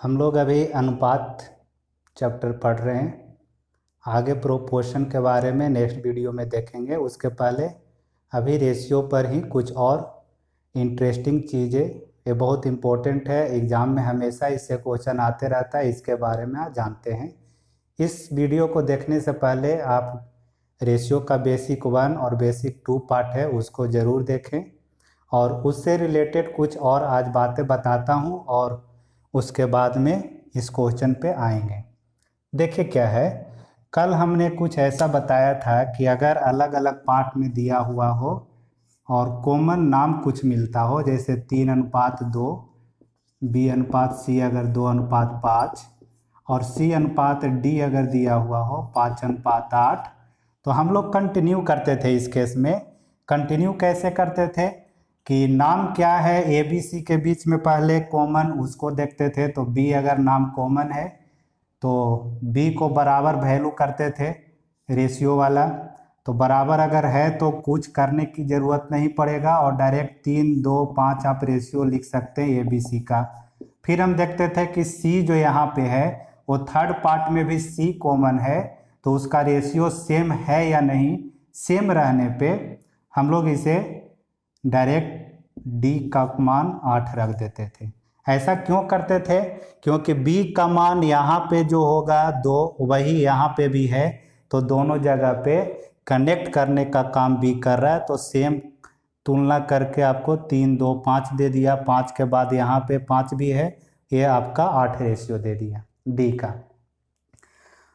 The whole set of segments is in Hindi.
हम लोग अभी अनुपात चैप्टर पढ़ रहे हैं। आगे प्रोपोर्शन के बारे में नेक्स्ट वीडियो में देखेंगे। उसके पहले अभी रेशियो पर ही कुछ और इंटरेस्टिंग चीज़ें, ये बहुत इम्पोर्टेंट है, एग्ज़ाम में हमेशा इससे क्वेश्चन आते रहता है, इसके बारे में आप जानते हैं। इस वीडियो को देखने से पहले आप रेशियो का बेसिक 1 और बेसिक 2 पार्ट है उसको ज़रूर देखें, और उससे रिलेटेड कुछ और आज बातें बताता हूँ और उसके बाद में इस क्वेश्चन पे आएंगे। देखिए क्या है, कल हमने कुछ ऐसा बताया था कि अगर अलग अलग पार्ट में दिया हुआ हो और कॉमन नाम कुछ मिलता हो, जैसे 3:2, B/C अगर 2:5 और C/D अगर दिया हुआ हो 5:8, तो हम लोग कंटिन्यू करते थे। इस केस में कंटिन्यू कैसे करते थे कि नाम क्या है ABC के बीच में पहले कॉमन, उसको देखते थे। तो B अगर नाम कॉमन है तो B को बराबर वैल्यू करते थे रेशियो वाला। तो बराबर अगर है तो कुछ करने की ज़रूरत नहीं पड़ेगा और डायरेक्ट 3, 2, 5 आप रेशियो लिख सकते हैं ABC का। फिर हम देखते थे कि C जो यहाँ पे है वो थर्ड पार्ट में भी C कॉमन है, तो उसका रेशियो सेम है या नहीं। सेम रहने पे हम लोग इसे डायरेक्ट D का मान 8 रख देते थे। ऐसा क्यों करते थे? क्योंकि B का मान यहाँ पे जो होगा 2 वही यहाँ पे भी है, तो दोनों जगह पे कनेक्ट करने का काम B कर रहा है। तो सेम तुलना करके आपको 3, 2, 5 दे दिया। 5 के बाद यहाँ पे 5 भी है, ये आपका 8 रेशियो दे दिया D का।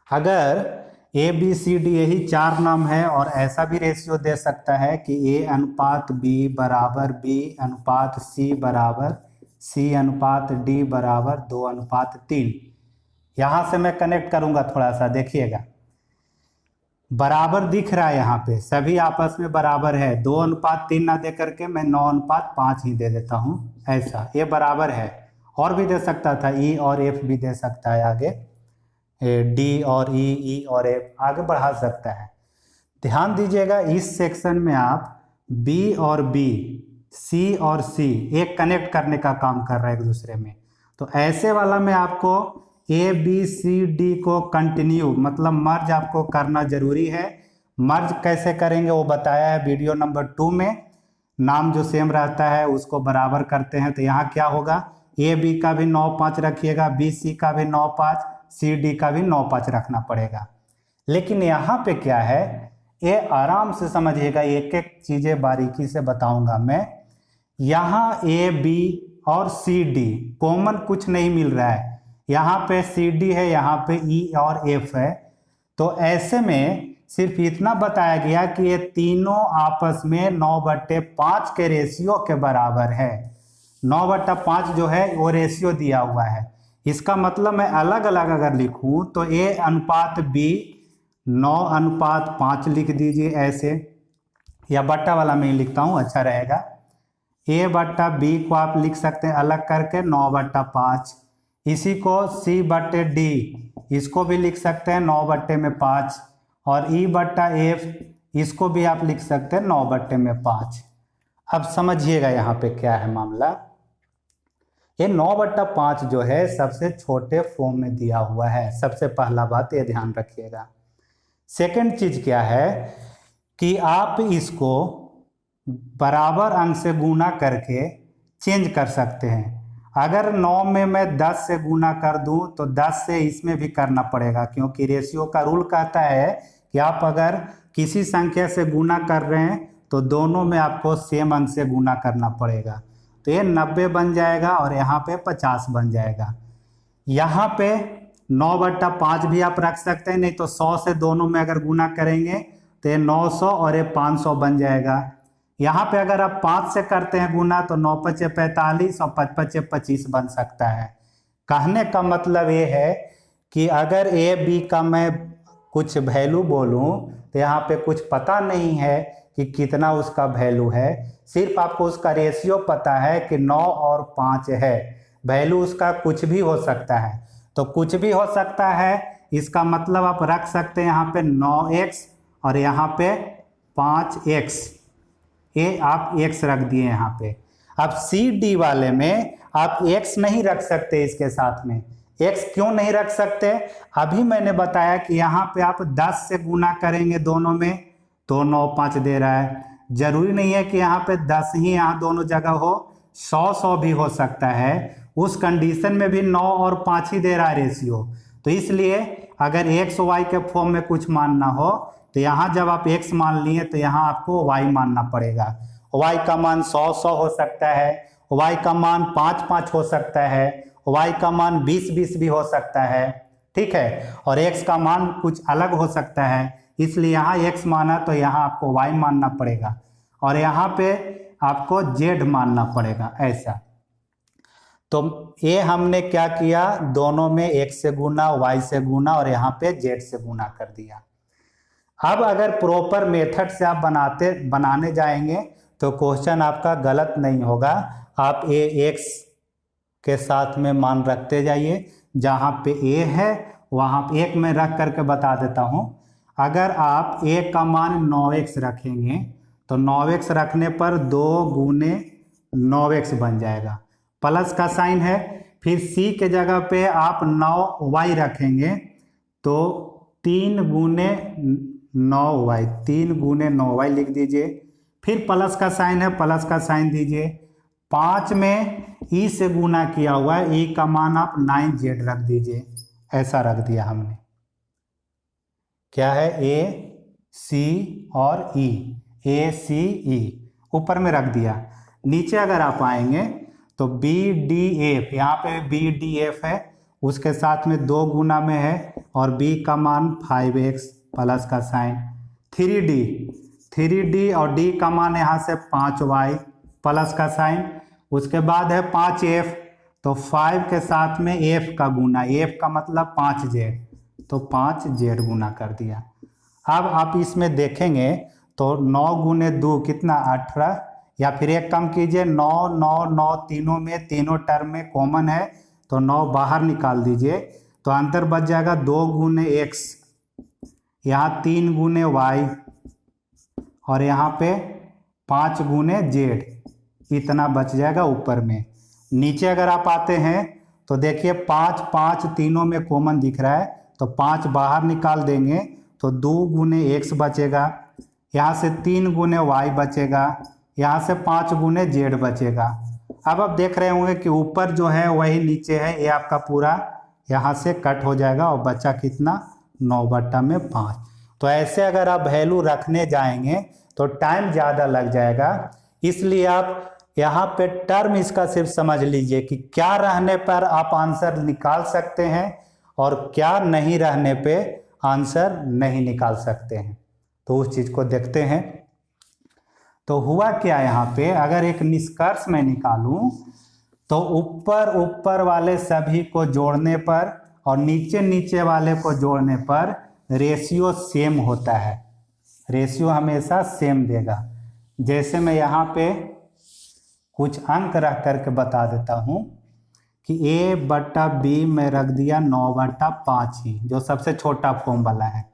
अगर ABCD यही 4 नाम है और ऐसा भी रेशियो दे सकता है कि A/B बराबर B/C बराबर C/D बराबर 2/3। यहाँ से मैं कनेक्ट करूँगा, थोड़ा सा देखिएगा, बराबर दिख रहा है यहाँ पे, सभी आपस में बराबर है। 2:3 ना दे करके मैं 9:5 ही दे देता हूँ। ऐसा ये बराबर है। और भी दे सकता था, E और F भी दे सकता है, आगे D और E और F आगे बढ़ा सकता है। ध्यान दीजिएगा, इस सेक्शन में आप B और B, C और C एक कनेक्ट करने का काम कर रहा है एक दूसरे में। तो ऐसे वाला में आपको ABCD को कंटिन्यू मतलब मर्ज आपको करना जरूरी है। मर्ज कैसे करेंगे वो बताया है वीडियो नंबर 2 में। नाम जो सेम रहता है उसको बराबर करते हैं। तो यहाँ क्या होगा, AB का भी 9/5 रखिएगा, BC का भी 9/5, CD का भी 9/5 रखना पड़ेगा। लेकिन यहाँ पे क्या है, ये आराम से समझिएगा, एक एक चीजें बारीकी से बताऊंगा मैं। यहाँ AB और CD कॉमन कुछ नहीं मिल रहा है, यहाँ पे CD है, यहाँ पे E और F है। तो ऐसे में सिर्फ इतना बताया गया कि ये तीनों आपस में 9/5 के रेशियो के बराबर है। 9/5 जो है वो रेशियो दिया हुआ है। इसका मतलब मैं अलग अलग अगर लिखूं तो A/B 9/5 लिख दीजिए ऐसे, या बट्टा वाला मैं लिखता हूं, अच्छा रहेगा। A/B को आप लिख सकते हैं अलग करके 9/5। इसी को C/D इसको भी लिख सकते हैं 9/5, और E/F इसको भी आप लिख सकते हैं 9/5। अब समझिएगा यहाँ पे क्या है मामला। ये 9/5 जो है सबसे छोटे फॉर्म में दिया हुआ है, सबसे पहला बात ये ध्यान रखिएगा। सेकंड चीज क्या है कि आप इसको बराबर अंक से गुना करके चेंज कर सकते हैं। अगर 9 में मैं 10 से गुना कर दूं तो 10 से इसमें भी करना पड़ेगा, क्योंकि रेशियो का रूल कहता है कि आप अगर किसी संख्या से गुना कर रहे हैं तो दोनों में आपको सेम अंक से गुना करना पड़ेगा। तो ये 90 बन जाएगा और यहाँ पे 50 बन जाएगा। यहाँ पे 9/5 भी आप रख सकते हैं, नहीं तो 100 से दोनों में अगर गुना करेंगे तो ये 900 और ये 500 बन जाएगा। यहाँ पे अगर आप 5 से करते हैं गुना तो 9×5 = 45 और 5×5 = 25 बन सकता है। कहने का मतलब ये है कि अगर AB का मैं कुछ वैल्यू बोलूँ तो यहाँ पे कुछ पता नहीं है कि कितना उसका वैल्यू है, सिर्फ आपको उसका रेशियो पता है कि 9 और 5 है। वैल्यू उसका कुछ भी हो सकता है, तो कुछ भी हो सकता है इसका मतलब आप रख सकते हैं यहाँ पे 9x और यहाँ पे 5x, ये आप x रख दिए यहाँ पे। अब CD वाले में आप x नहीं रख सकते इसके साथ में, x क्यों नहीं रख सकते? अभी मैंने बताया कि यहाँ पे आप 10 से गुना करेंगे दोनों में तो 9 5 दे रहा है। जरूरी नहीं है कि यहाँ पे 10 ही यहाँ दोनों जगह हो, 100 भी हो सकता है। उस कंडीशन में भी 9 और 5 ही दे रहा है रेशियो। तो इसलिए अगर x y के फॉर्म में कुछ मानना हो तो यहाँ जब आप x मान लिए तो यहाँ आपको y मानना पड़ेगा। y का मान 100 हो सकता है, y का मान 5 5 हो सकता है, y का मान 20 20 भी हो सकता है, ठीक है। और x का मान कुछ अलग हो सकता है, इसलिए यहाँ x माना तो यहाँ आपको y मानना पड़ेगा और यहाँ पे आपको z मानना पड़ेगा, ऐसा। तो ये हमने क्या किया, दोनों में x से गुना, y से गुना और यहाँ पे z से गुना कर दिया। अब अगर प्रॉपर मेथड से आप बनाने जाएंगे तो क्वेश्चन आपका गलत नहीं होगा। आप x के साथ में मान रखते जाइए, जहाँ पे a है वहाँ पे एक में रख करके बता देता हूँ। अगर आप a का मान 9x रखेंगे तो 9x रखने पर 2 गुने 9x बन जाएगा, प्लस का साइन है। फिर c के जगह पे आप 9y रखेंगे तो 3 गुने 9y, 3 गुने 9y लिख दीजिए। फिर प्लस का साइन है, प्लस का साइन दीजिए। 5 में e से गुना किया हुआ है, e का मान आप 9z रख दीजिए, ऐसा रख दिया हमने। क्या है, a c और e, a c e ऊपर में रख दिया। नीचे अगर आप आएंगे तो b d f, यहाँ पे b d f है, उसके साथ में 2 गुना में है और b का मान 5x प्लस का साइन। 3d और d का मान यहाँ से 5y प्लस का साइन। उसके बाद है 5f, तो 5 के साथ में f का गुना, f का मतलब 5z, तो 5z गुना कर दिया। अब आप इसमें देखेंगे तो 9 गुने 2 कितना, 18, या फिर एक कम कीजिए, 9 9 9 तीनों में, तीनों टर्म में कॉमन है तो 9 बाहर निकाल दीजिए तो अंतर बच जाएगा 2 गुने x, यहाँ 3 गुने y और यहाँ पे 5 गुने z, इतना बच जाएगा ऊपर में। नीचे अगर आप आते हैं तो देखिए 5 5 तीनों में कॉमन दिख रहा है तो 5 बाहर निकाल देंगे तो 2 गुने x बचेगा, यहाँ से 3 गुने y बचेगा, यहाँ से 5 गुने z बचेगा। अब आप देख रहे होंगे कि ऊपर जो है वही नीचे है, ये आपका पूरा यहाँ से कट हो जाएगा और बचा कितना, 9/5। तो ऐसे अगर आप वैल्यू रखने जाएंगे तो टाइम ज़्यादा लग जाएगा, इसलिए आप यहाँ पे टर्म इसका सिर्फ समझ लीजिए कि क्या रहने पर आप आंसर निकाल सकते हैं और क्या नहीं रहने पे आंसर नहीं निकाल सकते हैं। तो उस चीज़ को देखते हैं। तो हुआ क्या यहाँ पे, अगर एक निष्कर्ष में निकालूं तो ऊपर ऊपर वाले सभी को जोड़ने पर और नीचे नीचे वाले को जोड़ने पर रेशियो सेम होता है, रेशियो हमेशा सेम देगा। जैसे मैं यहाँ पे कुछ अंक रख करके बता देता हूँ कि a/b में रख दिया 9/5 ही, जो सबसे छोटा फॉर्म वाला है।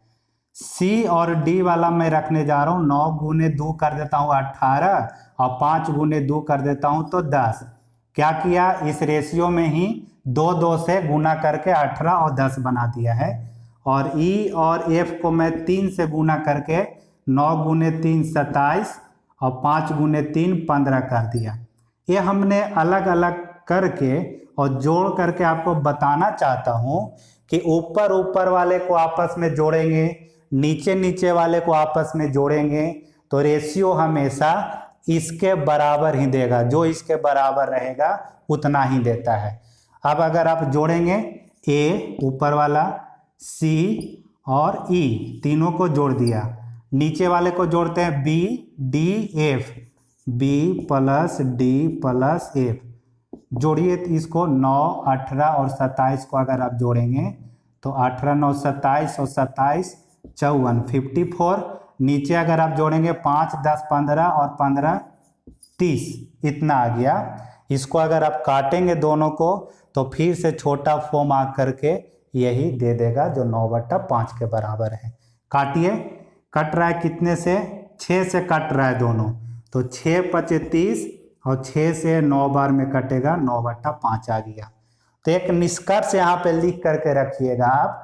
c और d वाला मैं रखने जा रहा हूँ 9 गुने 2 कर देता हूँ 18 और 5 गुने 2 कर देता हूँ तो 10। क्या किया, इस रेशियो में ही 2 2 से गुना करके 18 और 10 बना दिया है। और e और f को मैं 3 से गुना करके 9 गुने 3 27 और 5 गुने 3 15 कर दिया। ये हमने अलग अलग करके और जोड़ करके आपको बताना चाहता हूँ कि ऊपर ऊपर वाले को आपस में जोड़ेंगे, नीचे नीचे वाले को आपस में जोड़ेंगे तो रेशियो हमेशा इसके बराबर ही देगा, जो इसके बराबर रहेगा उतना ही देता है। अब अगर आप जोड़ेंगे a ऊपर वाला, c और e तीनों को जोड़ दिया, नीचे वाले को जोड़ते हैं b d f, b plus d plus f, जोड़िए इसको 9 18 और 27 को अगर आप जोड़ेंगे तो 18 9 27 और 27 54 54। नीचे अगर आप जोड़ेंगे 5 10 15 और 15 30, इतना आ गया। इसको अगर आप काटेंगे दोनों को तो फिर से छोटा फॉर्म आ करके यही दे देगा जो 9/5 के बराबर है। काटिए, कट रहा है कितने से, 6 से कट रहा है दोनों, तो 6 5 30 और 6 से 9 बार में कटेगा 9/5 आ गया। तो एक निष्कर्ष यहाँ पे लिख करके रखिएगा आप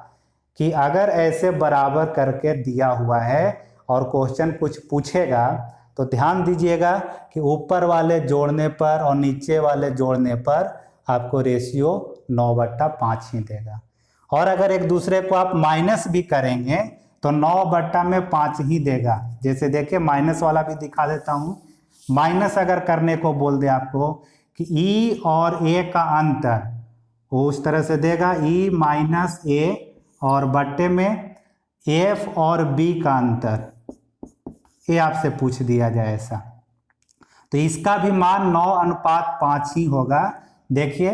कि अगर ऐसे बराबर करके दिया हुआ है और क्वेश्चन कुछ पूछेगा तो ध्यान दीजिएगा कि ऊपर वाले जोड़ने पर और नीचे वाले जोड़ने पर आपको रेशियो 9/5 ही देगा। और अगर एक दूसरे को आप माइनस भी करेंगे तो 9/5 ही देगा। जैसे देखिए माइनस वाला भी दिखा देता हूँ। माइनस अगर करने को बोल दे आपको कि ई और ए का अंतर, वो उस तरह से देगा ई माइनस ए और बट्टे में एफ और बी का अंतर, ये आपसे पूछ दिया जाए ऐसा, तो इसका भी मान 9/5 ही होगा। देखिए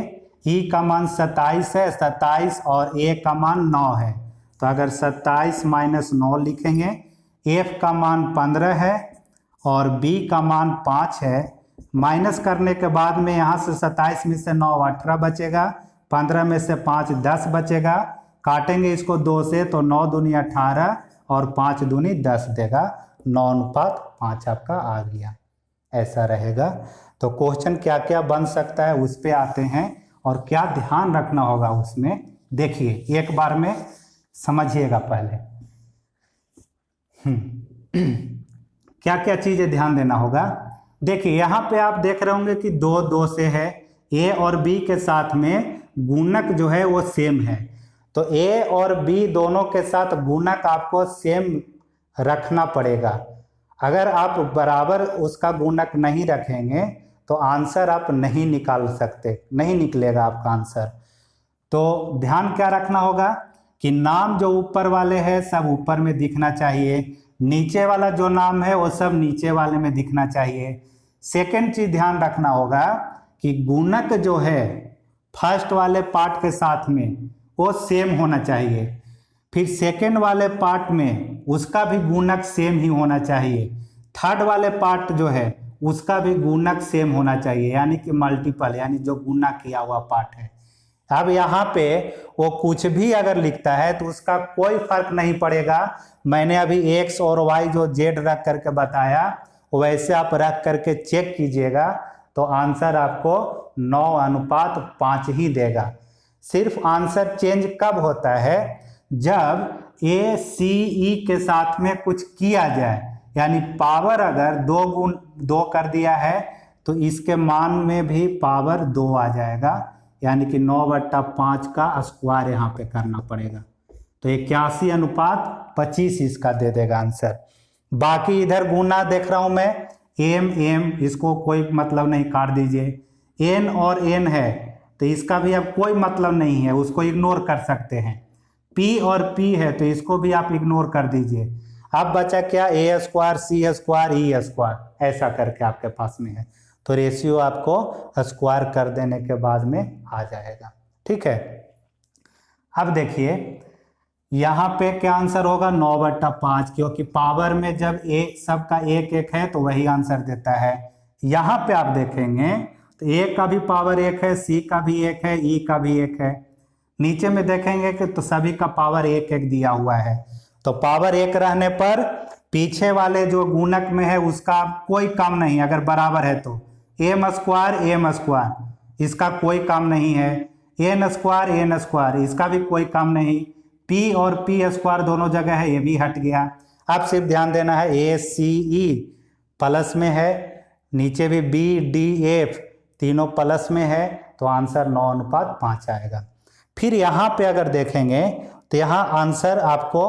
ई का मान 27 है, 27 और ए का मान 9 है, तो अगर 27 - 9 लिखेंगे, एफ का मान 15 है और बी का मान 5 है। माइनस करने के बाद में यहाँ से 27 में से 9 18 बचेगा, 15 में से 5 10 बचेगा। काटेंगे इसको 2 से तो 9 दूनी 18 और 5 दूनी 10 देगा। 9/5 आपका आ गया, ऐसा रहेगा। तो क्वेश्चन क्या क्या बन सकता है उस पे आते हैं और क्या ध्यान रखना होगा उसमें, देखिए एक बार में समझिएगा पहले। क्या क्या चीजें ध्यान देना होगा। देखिए यहाँ पे आप देख रहे होंगे कि 2 2 से है, ए और बी के साथ में गुणक जो है वो सेम है, तो ए और बी दोनों के साथ गुणक आपको सेम रखना पड़ेगा। अगर आप बराबर उसका गुणक नहीं रखेंगे तो आंसर आप नहीं निकाल सकते, नहीं निकलेगा आपका आंसर। तो ध्यान क्या रखना होगा कि नाम जो ऊपर वाले हैं सब ऊपर में दिखना चाहिए, नीचे वाला जो नाम है वो सब नीचे वाले में दिखना चाहिए। सेकंड चीज ध्यान रखना होगा कि गुणक जो है फर्स्ट वाले पार्ट के साथ में वो सेम होना चाहिए, फिर सेकंड वाले पार्ट में उसका भी गुणक सेम ही होना चाहिए, थर्ड वाले पार्ट जो है उसका भी गुणक सेम होना चाहिए, यानी कि मल्टीपल, यानी जो गुणा किया हुआ पार्ट है। अब यहाँ पे वो कुछ भी अगर लिखता है तो उसका कोई फर्क नहीं पड़ेगा। मैंने अभी x और y जो z रख करके बताया वैसे आप रख करके चेक कीजिएगा तो आंसर आपको 9/5 ही देगा। सिर्फ आंसर चेंज कब होता है, जब ए सी ई के साथ में कुछ किया जाए, यानी पावर अगर 2 कर दिया है तो इसके मान में भी पावर 2 आ जाएगा, यानी कि 9/5 का स्क्वायर यहाँ पे करना पड़ेगा, तो 81/25 इसका दे देगा आंसर। बाकी इधर गुना देख रहा हूं मैं, एम इसको कोई मतलब नहीं, काट दीजिए। एन और एन है तो इसका भी अब कोई मतलब नहीं है, उसको इग्नोर कर सकते हैं। पी और पी है तो इसको भी आप इग्नोर कर दीजिए। अब बचा क्या, ए स्क्वायर सी स्क्वायर ई स्क्वायर, ऐसा करके आपके पास में है, तो रेशियो आपको स्क्वायर कर देने के बाद में आ जाएगा। ठीक है, अब देखिए यहाँ पे क्या आंसर होगा, 9/5, क्योंकि पावर में जब ए सबका 1 है तो वही आंसर देता है। यहाँ पे आप देखेंगे तो ए का भी पावर 1 है, सी का भी 1 है, ई का भी 1 है। नीचे में देखेंगे कि तो सभी का पावर 1 दिया हुआ है, तो पावर 1 रहने पर पीछे वाले जो गुणक में है उसका कोई काम नहीं, अगर बराबर है तो एम स्क्वायर इसका कोई काम नहीं है, एन स्क्वायर इसका भी कोई काम नहीं, पी और पी स्क्वायर दोनों जगह है, ये भी हट गया। अब सिर्फ ध्यान देना है ए सी ई प्लस में है, नीचे भी बी डी एफ तीनों प्लस में है, तो आंसर 9/5 आएगा। फिर यहाँ पे अगर देखेंगे तो यहाँ आंसर आपको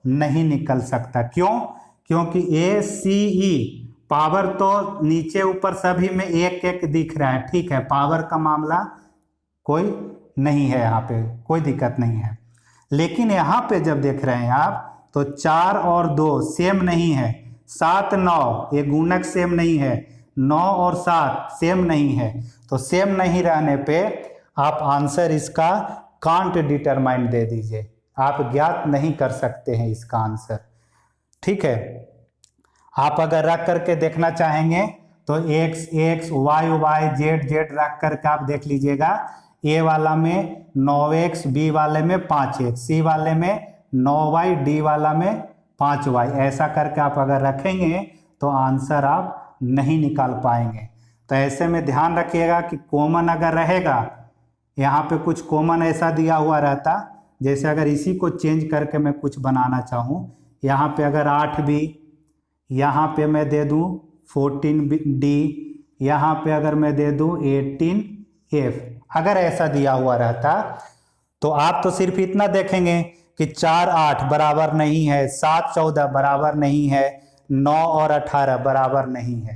नहीं निकल सकता, क्यों, क्योंकि ए सी ई पावर तो नीचे ऊपर सभी में 1 दिख रहा है, ठीक है, पावर का मामला कोई नहीं है, यहाँ पे कोई दिक्कत नहीं है। लेकिन यहाँ पे जब देख रहे हैं आप तो 4 और 2 सेम नहीं है, 7 9 ये गुणक सेम नहीं है, 9 और 7 सेम नहीं है, तो सेम नहीं रहने पे आप आंसर इसका कांट डिटरमाइन दे दीजिए, आप ज्ञात नहीं कर सकते हैं इसका आंसर। ठीक है, आप अगर रख करके देखना चाहेंगे तो x y z रख करके आप देख लीजिएगा, ए वाला में 9x, बी वाले में 5x, सी वाले में 9y, डी वाला में 5y, ऐसा करके आप अगर रखेंगे तो आंसर आप नहीं निकाल पाएंगे। तो ऐसे में ध्यान रखिएगा कि कॉमन अगर रहेगा यहाँ पे कुछ कॉमन ऐसा दिया हुआ रहता, जैसे अगर इसी को चेंज करके मैं कुछ बनाना चाहूँ, यहाँ पे अगर 8B, यहाँ पे मैं दे दूँ 14D, यहाँ पे अगर मैं दे दूँ 18F, अगर ऐसा दिया हुआ रहता तो आप तो सिर्फ इतना देखेंगे कि 4 8 बराबर नहीं है, 7 14 बराबर नहीं है, 9 और 18 बराबर नहीं है।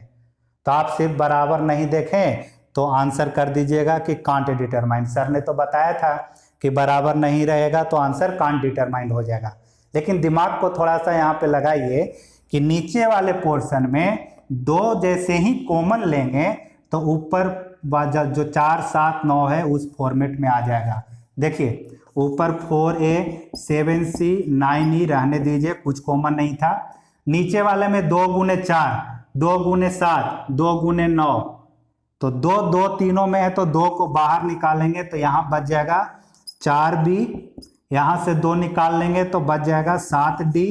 तो आप सिर्फ बराबर नहीं देखें तो आंसर कर दीजिएगा कि कांट डिटरमाइन। सर ने तो बताया था कि बराबर नहीं रहेगा तो आंसर कांट डिटरमाइंड हो जाएगा। लेकिन दिमाग को थोड़ा सा यहाँ पे लगाइए कि नीचे वाले पोर्शन में 2 जैसे ही कॉमन लेंगे तो ऊपर जो 4 7 9 है उस फॉर्मेट में आ जाएगा। देखिए ऊपर 4A 7C 9E रहने दीजिए, कुछ कॉमन नहीं था। नीचे वाले में 2 गुने 4 2 गुने 7 2 गुने 9, तो 2 2 तीनों में है तो 2 को बाहर निकालेंगे तो यहाँ बच जाएगा 4B, यहाँ से 2 निकाल लेंगे तो बच जाएगा 7D,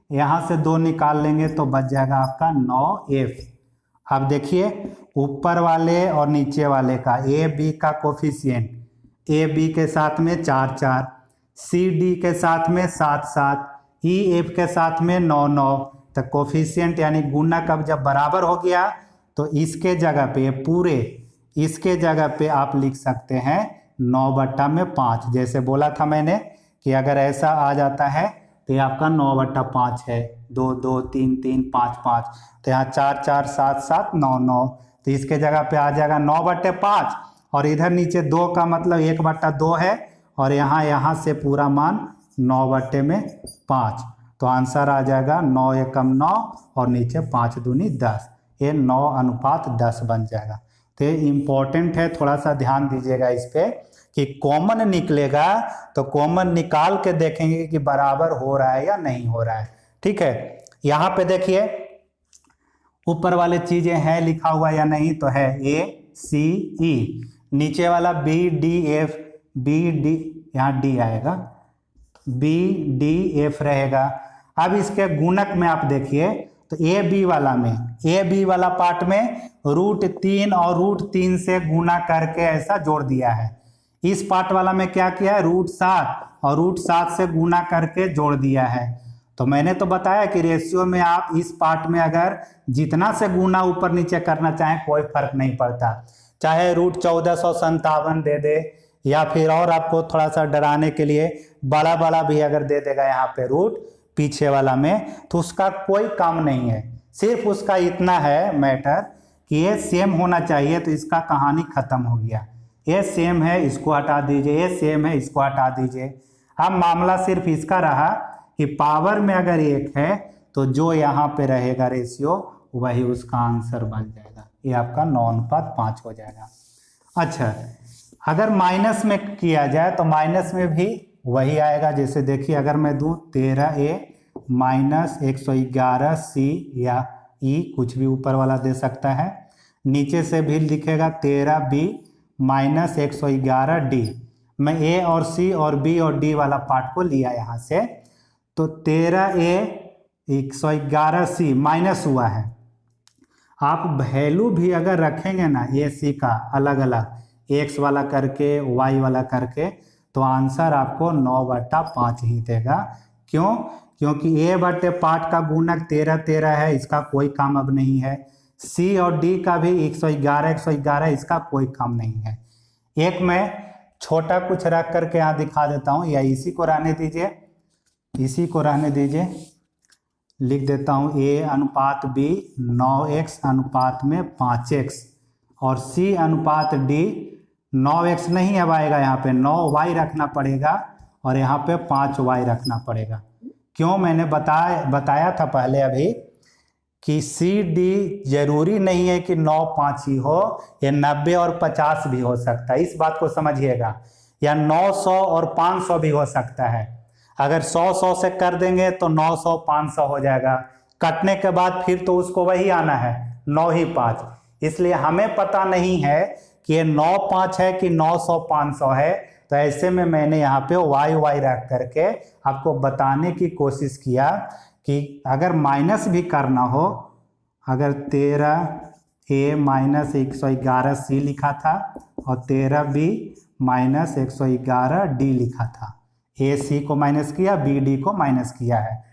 यहाँ से 2 निकाल लेंगे तो बच जाएगा आपका 9F। अब देखिए ऊपर वाले और नीचे वाले का AB का कोफिशिएंट, AB के साथ में 4 4, CD के साथ में 7 7, EF के साथ में 9 9, तो कोफिशिएंट यानी गुणक अब जब बराबर हो गया तो इसके जगह पे पूरे इसके जगह पे आप लिख सकते हैं 9/5। जैसे बोला था मैंने कि अगर ऐसा आ जाता है तो ये आपका 9/5 है, 2 2 3 3 5 5, तो यहाँ 4 4 7 7 9 9, तो इसके जगह पे आ जाएगा 9/5, और इधर नीचे 2 का मतलब 1/2 है, और यहाँ से पूरा मान 9/5, तो आंसर आ जाएगा 9 एकम 9 और नीचे 5 दूनी 10, ये 9:10 बन जाएगा। तो ये इम्पोर्टेंट है, थोड़ा सा ध्यान दीजिएगा इस पे कि कॉमन निकलेगा तो कॉमन निकाल के देखेंगे कि बराबर हो रहा है या नहीं हो रहा है। ठीक है, यहाँ पे देखिए ऊपर वाले चीजें हैं लिखा हुआ या नहीं, तो है ACE, नीचे वाला BDF, BD यहाँ D आएगा, BDF रहेगा। अब इसके गुणक में आप देखिए तो AB वाला में, AB वाला पार्ट में √3 और √3 से गुना करके ऐसा जोड़ दिया है। इस पार्ट वाला में क्या किया है, √7 और √7 से गुना करके जोड़ दिया है। तो मैंने तो बताया कि रेशियो में आप इस पार्ट में अगर जितना से गुना ऊपर नीचे करना चाहें कोई फर्क नहीं पड़ता, चाहे √1457 दे दे या फिर और आपको थोड़ा सा डराने के लिए बड़ा बड़ा भी अगर दे देगा यहाँ पे रूट पीछे वाला में, तो उसका कोई काम नहीं है। सिर्फ उसका इतना है मैटर कि ये सेम होना चाहिए, तो इसका कहानी खत्म हो गया। ये सेम है इसको हटा दीजिए, ये सेम है इसको हटा दीजिए। अब मामला सिर्फ इसका रहा कि पावर में अगर 1 है तो जो यहाँ पे रहेगा रेशियो वही उसका आंसर बन जाएगा, ये आपका 9:5 हो जाएगा। अच्छा, अगर माइनस में किया जाए तो माइनस में भी वही आएगा। जैसे देखिए अगर मैं दूं 13A माइनस 111C या E, कुछ भी ऊपर वाला दे सकता है, नीचे से भी लिखेगा 13B माइनस 111D। मैं A और C और B और D वाला पार्ट को लिया यहाँ से, तो 13A 111C माइनस हुआ है। आप वैल्यू भी अगर रखेंगे ना AC का अलग अलग, X वाला करके Y वाला करके, तो आंसर आपको 9/5 ही देगा। क्यों? क्योंकि A/5 का गुणक 13 13 है, इसका कोई काम अब नहीं है। C और D का भी 111 111, इसका कोई काम नहीं है। एक मैं छोटा कुछ रख करके यहाँ दिखा देता हूँ, या इसी को रहने दीजिए, इसी को रहने दीजिए, लिख देता हूँ A/B 9x अनुपात में 5x, और C/D 9x नहीं अब आएगा, यहाँ पे 9y रखना पड़ेगा और यहाँ पे 5y रखना पड़ेगा। क्यों? मैंने बताया था पहले अभी कि CD जरूरी नहीं है कि 9 5 ही हो, ये 90 और 50 भी हो सकता है, इस बात को समझिएगा। या 900 और 500 भी हो सकता है। अगर 100 से कर देंगे तो 900 500 हो जाएगा, कटने के बाद फिर तो उसको वही आना है 9 ही 5। इसलिए हमें पता नहीं है कि ये 9 5 है कि 900 500 है, तो ऐसे में मैंने यहाँ पे y रख करके आपको बताने की कोशिश किया कि अगर माइनस भी करना हो, अगर 13A माइनस 111C लिखा था और 13B माइनस 111 डी लिखा था। ए सी को माइनस किया, बी डी को माइनस किया है।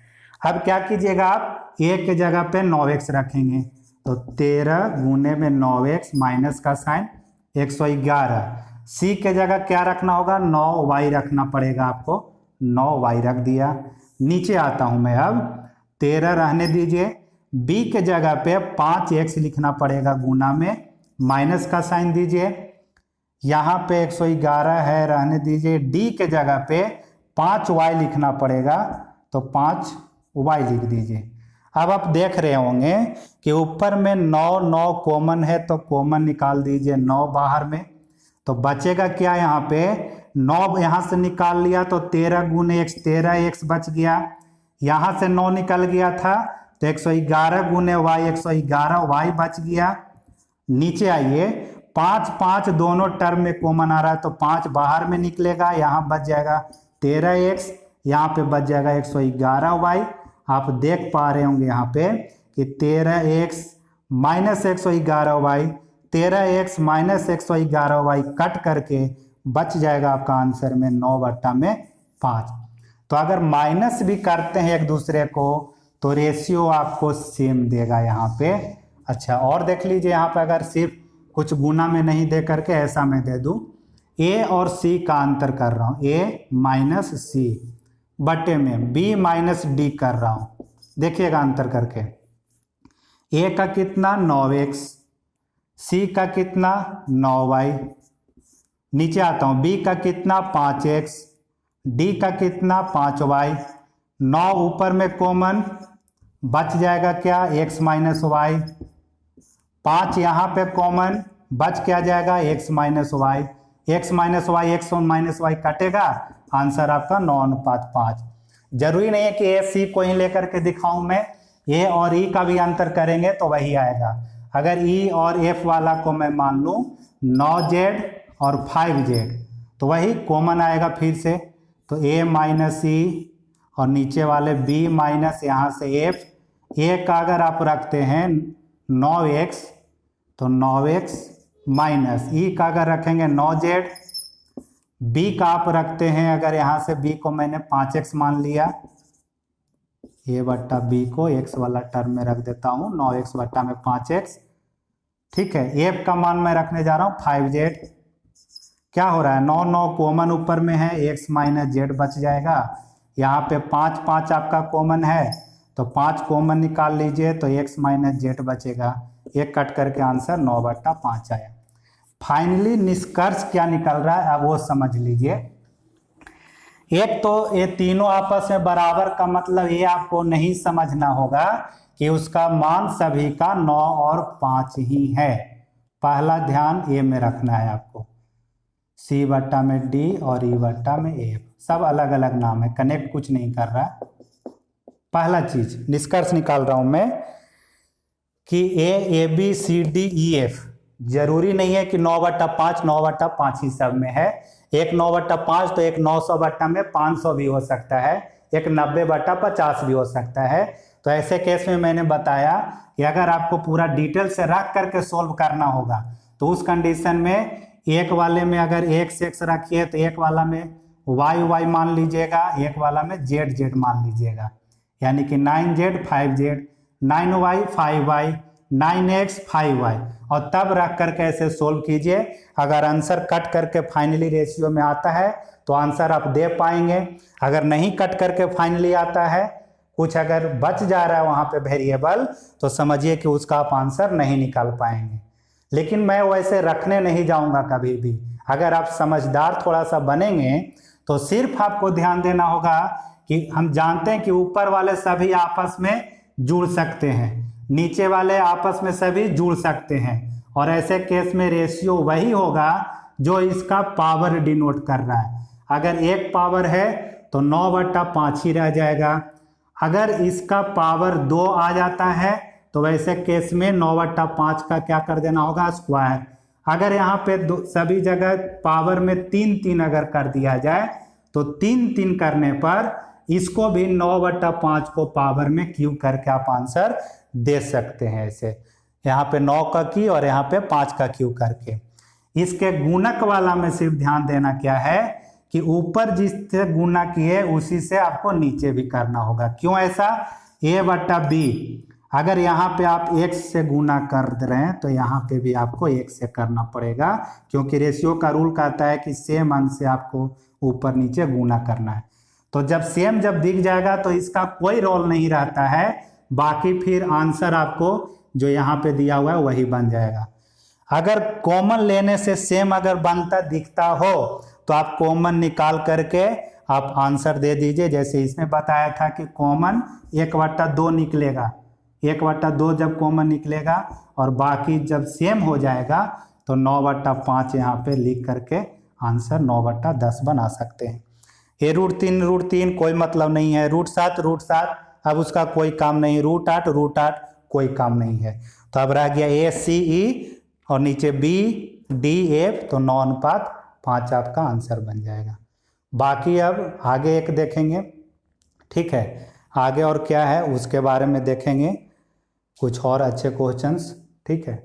अब क्या कीजिएगा, आप ए के जगह पे 9x रखेंगे, तो 13 गुने में 9x माइनस का साइन 111। सी के जगह क्या रखना होगा, 9y रखना पड़ेगा आपको, 9y रख दिया। नीचे आता हूं मैं, अब 13 रहने दीजिए। बी के जगह पे 5x लिखना पड़ेगा गुना में, माइनस का साइन दीजिए। यहाँ पे 111 है, रहने दीजिए। डी के जगह पे 5y लिखना पड़ेगा, तो 5y लिख दीजिए। अब आप देख रहे होंगे कि ऊपर में 9 कॉमन है, तो कॉमन निकाल दीजिए 9 बाहर में, तो बचेगा क्या, यहाँ पे 9 यहाँ से निकाल लिया तो 13 गुने x 13x बच गया। यहाँ से 9 निकल गया था तो 111 गुने y 111y बच गया। नीचे आइए, 5 दोनों टर्म में कॉमन आ रहा है, तो 5 बाहर में निकलेगा, यहाँ बच जाएगा 13x, यहाँ पे बच जाएगा 111y। आप देख पा रहे होंगे यहाँ पे कि 13x minus 111y, 13x minus 111y cut करके बच जाएगा आपका आंसर में 9/5। तो अगर माइनस भी करते हैं एक दूसरे को तो रेशियो आपको सेम देगा यहाँ पे। अच्छा, और देख लीजिए यहाँ पे, अगर सिर्फ कुछ गुना में नहीं दे करके ऐसा मैं दे दूं, a और c का अंतर कर रहा हूं, a माइनस सी बटे में b माइनस डी कर रहा हूं। देखिएगा अंतर करके, a का कितना 9x, c का कितना 9y। नीचे आता हूं, b का कितना 5x, d का कितना 5y। 9 ऊपर में कॉमन, बच जाएगा क्या x माइनस वाई। 5 यहाँ पे कॉमन, बच क्या जाएगा x minus y. x minus y, x minus y कटेगा, आंसर आपका 9:5। जरूरी नहीं है कि ए सी को ही लेकर के दिखाऊं मैं, ए और ई का भी अंतर करेंगे तो वही आएगा। अगर ई और एफ वाला को मैं मान लूं 9z और 5z, तो वही कॉमन आएगा फिर से, तो a माइनस ई और नीचे वाले b माइनस यहाँ से f। a का अगर आप रखते हैं 9x, तो 9x माइनस ई का अगर रखेंगे 9z, b का आप रखते हैं, अगर यहाँ से b को मैंने 5x मान लिया, a बट्टा b को x वाला टर्म में रख देता हूँ, 9x बट्टा में 5x। ठीक है, f का मान मैं रखने जा रहा हूँ 5z। क्या हो रहा है, 9 कॉमन ऊपर में है, x माइनस z बच जाएगा। यहाँ पे 5 आपका कॉमन है, तो 5 कॉमन निकाल लीजिए, तो x माइनस z बचेगा। एक कट करके आंसर 9/5 आया। फाइनली निष्कर्ष क्या निकल रहा है, अब वो समझ लीजिए। एक तो ये तीनों आपस में बराबर का मतलब ये आपको नहीं समझना होगा कि उसका मान सभी का 9 और 5 ही है। पहला ध्यान ये में रखना है आपको, c बट्टा में d और e बट्टा में f, सब अलग अलग नाम है, कनेक्ट कुछ नहीं कर रहा है। पहला चीज निष्कर्ष निकाल रहा हूं मैं कि a b c d e f जरूरी नहीं है कि 9/5 9/5 ही सब में है। एक 9/5 तो एक 900 बट्टा में 500 भी हो सकता है, एक 90/50 भी हो सकता है। तो ऐसे केस में मैंने बताया कि अगर आपको पूरा डिटेल से रख करके सोल्व करना होगा तो उस कंडीशन में एक वाले में अगर x रखिए तो एक वाला में y मान लीजिएगा, एक वाला में z मान लीजिएगा, यानी कि 9z 5z, 9y 5y, 9x 5y, और तब रख करके ऐसे सोल्व कीजिए। अगर आंसर कट करके फाइनली रेशियो में आता है तो आंसर आप दे पाएंगे। अगर नहीं कट करके फाइनली आता है, कुछ अगर बच जा रहा है वहाँ पे वेरिएबल, तो समझिए कि उसका आप आंसर नहीं निकाल पाएंगे। लेकिन मैं वैसे रखने नहीं जाऊँगा कभी भी। अगर आप समझदार थोड़ा सा बनेंगे तो सिर्फ आपको ध्यान देना होगा कि हम जानते हैं कि ऊपर वाले सभी आपस में जुड़ सकते हैं, नीचे वाले आपस में सभी जुड़ सकते हैं, और ऐसे केस में रेशियो वही होगा जो इसका पावर डिनोट कर रहा है। अगर एक पावर है तो 9/5 ही रह जाएगा। अगर इसका पावर 2 आ जाता है तो वैसे केस में 9/5 का क्या कर देना होगा, स्क्वायर। अगर यहाँ पे सभी जगह पावर में 3 अगर कर दिया जाए तो 3 करने पर इसको भी 9/5 को पावर में क्यूब करके आप आंसर दे सकते हैं। ऐसे यहाँ पे 9 का की और यहाँ पे 5 का क्यूब करके। इसके गुणक वाला में सिर्फ ध्यान देना क्या है कि ऊपर जिससे गुना किए उसी से आपको नीचे भी करना होगा। क्यों ऐसा? a बटा b, अगर यहाँ पे आप x से गुना कर रहे हैं तो यहाँ पे भी आपको x से करना पड़ेगा, क्योंकि रेशियो का रूल कहता है कि सेम अंक से आपको ऊपर नीचे गुना करना है। तो जब दिख जाएगा तो इसका कोई रोल नहीं रहता है, बाकी फिर आंसर आपको जो यहाँ पे दिया हुआ है वही बन जाएगा। अगर कॉमन लेने से सेम अगर बनता दिखता हो तो आप कॉमन निकाल करके आप आंसर दे दीजिए। जैसे इसमें बताया था कि कॉमन 1/2 निकलेगा, 1/2 जब कॉमन निकलेगा और बाकी जब सेम हो जाएगा तो 9/5 यहाँ पे लिख करके आंसर 9/10 बना सकते हैं। ये √3 कोई मतलब नहीं है, √7 अब उसका कोई काम नहीं, √8 कोई काम नहीं है। तो अब रह गया ACE और नीचे BDF, तो 9:5 आपका आंसर बन जाएगा। बाकी अब आगे एक देखेंगे, ठीक है, आगे और क्या है उसके बारे में देखेंगे, कुछ और अच्छे क्वेश्चंस, ठीक है।